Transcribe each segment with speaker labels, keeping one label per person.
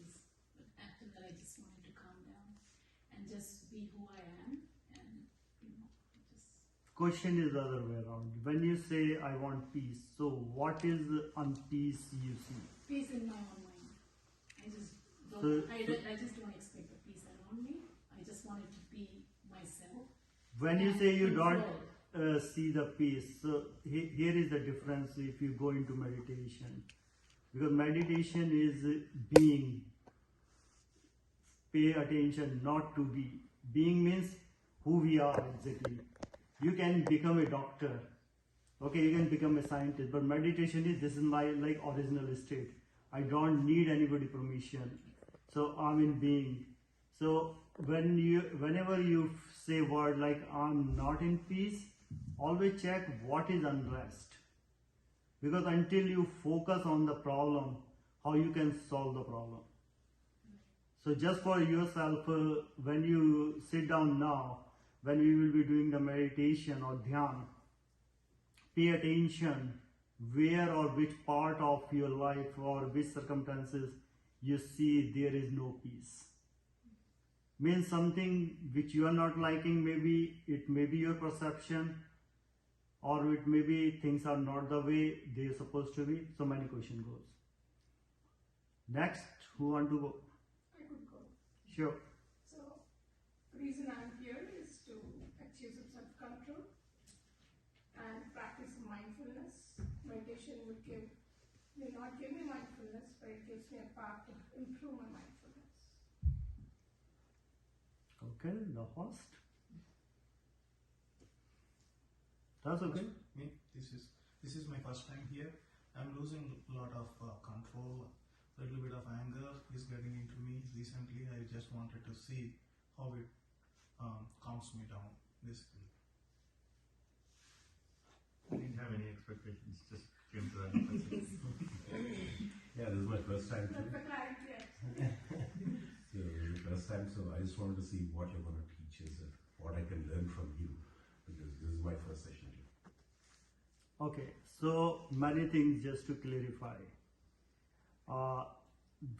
Speaker 1: is, but after that I just wanted to calm down and just be who I am, and just.
Speaker 2: Question is the other way around. When you say I want peace, so what is unpeace you see?
Speaker 1: Peace in my own mind. I just don't. I just don't expect the peace around me. I just wanted to be myself.
Speaker 2: When you say you don't see the peace, so here is the difference if you go into meditation. Because meditation is being. Pay attention, not to be. Being means who we are exactly. You can become a doctor, okay, you can become a scientist, but meditation is, this is my original state. I don't need anybody permission. So I'm in being. So whenever you say word like I'm not in peace, always check what is unrest. Because until you focus on the problem, how you can solve the problem. So just for yourself, when you sit down now, when we will be doing the meditation or dhyan, pay attention where or which part of your life or which circumstances you see there is no peace. Means something which you are not liking, maybe it may be your perception, or it may be things are not the way they are supposed to be. So many question goes. Next, who want to go?
Speaker 3: I could go.
Speaker 2: Sure.
Speaker 3: So, the reason I'm here is to achieve some self-control and practice mindfulness. Meditation may not give me mindfulness, but it gives me a path to improve my mindfulness.
Speaker 2: Okay, the host. That's okay.
Speaker 4: Me, this is my first time here. I'm losing a lot of control. A little bit of anger is getting into me recently. I just wanted to see how it calms me down, basically.
Speaker 5: I didn't have any expectations, just came to that. Yeah, this is my first time too.
Speaker 3: That's the clarity.
Speaker 5: So this is the first time, so I just wanted to see what you're going to teach us and what I can learn from you, because this is my first session here.
Speaker 2: Okay, so many things just to clarify.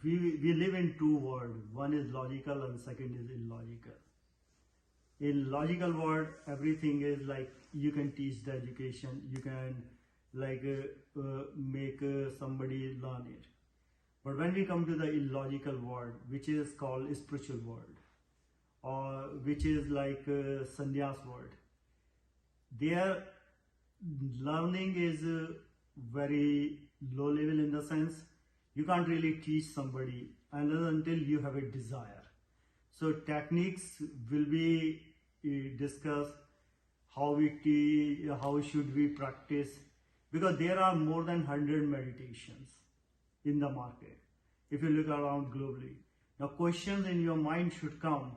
Speaker 2: We live in two worlds. One is logical and second is illogical. In logical world, everything is like you can teach the education, you can make somebody learn it. But when we come to the illogical world, which is called spiritual world, or which is like sannyas world, there learning is very low level in the sense you can't really teach somebody until you have a desire. So techniques will be discussed, how we teach, how should we practice, because there are more than 100 meditations in the market if you look around globally. Now questions in your mind should come,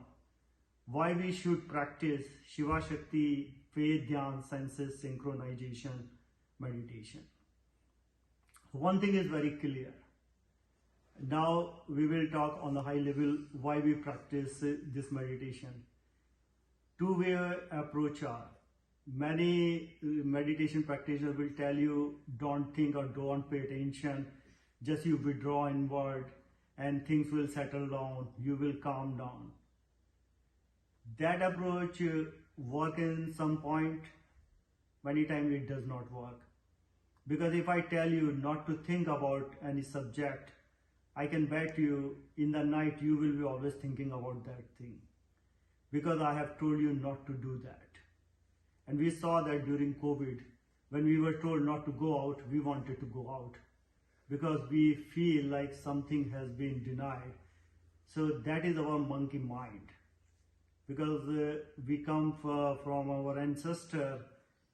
Speaker 2: why we should practice Shiva, Shakti, faith, dhyan, senses, synchronization, meditation. One thing is very clear. Now we will talk on the high level why we practice this meditation. Two-way approach are. Many meditation practitioners will tell you don't think or don't pay attention, just you withdraw inward and things will settle down, you will calm down. That approach work in some point, many times it does not work. Because if I tell you not to think about any subject, I can bet you in the night you will be always thinking about that thing. Because I have told you not to do that. And we saw that during COVID, when we were told not to go out, we wanted to go out. Because we feel like something has been denied. So that is our monkey mind. Because we come from our ancestor,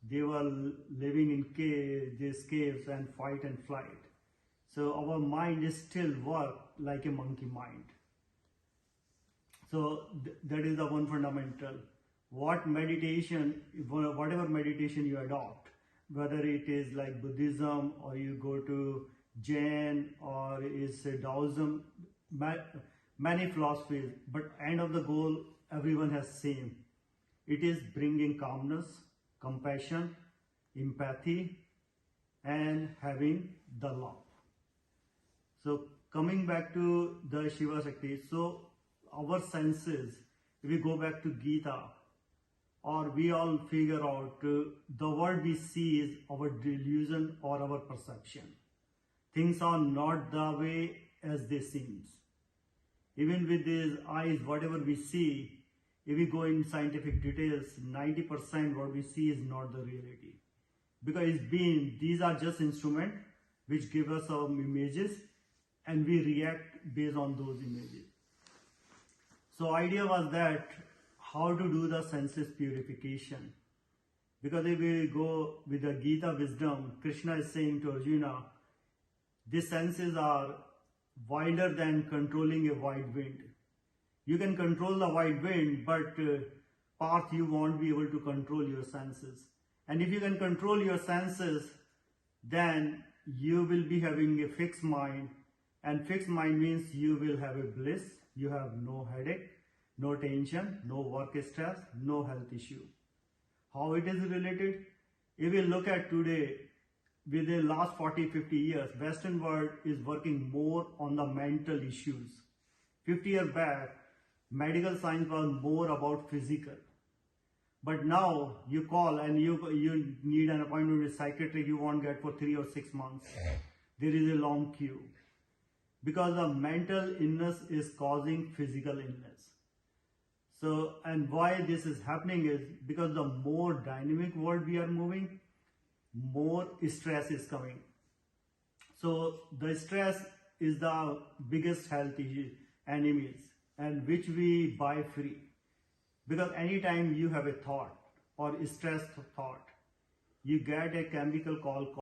Speaker 2: they were living in these caves and fight and flight. So our mind is still work like a monkey mind. So that is the one fundamental. What meditation, whatever meditation you adopt, whether it is like Buddhism or you go to Jain or is Taoism, many philosophies, but end of the goal, everyone has same. It is bringing calmness, compassion, empathy, and having the love. So coming back to the Shiva Shakti, so our senses, if we go back to Gita, or we all figure out the world we see is our delusion or our perception. Things are not the way as they seem. Even with these eyes, whatever we see, if we go in scientific details, 90% what we see is not the reality. Because these are just instruments which give us some images and we react based on those images. So idea was that how to do the senses purification. Because if we go with the Gita wisdom, Krishna is saying to Arjuna, these senses are wider than controlling a wide wind. You can control the wide wind, but path you won't be able to control your senses. And if you can control your senses, then you will be having a fixed mind. And fixed mind means you will have a bliss, you have no headache, no tension, no work stress, no health issue. How it is related? If we look at today, with the last 40-50 years, Western world is working more on the mental issues. 50 years back, medical science was more about physical. But now you call and you need an appointment with psychiatrist, you won't get for 3 or 6 months. There is a long queue. Because the mental illness is causing physical illness. So, and why this is happening is because the more dynamic world we are moving, more stress is coming. So the stress is the biggest health enemies, and which we buy free. Because anytime you have a thought or stress thought, you get a chemical called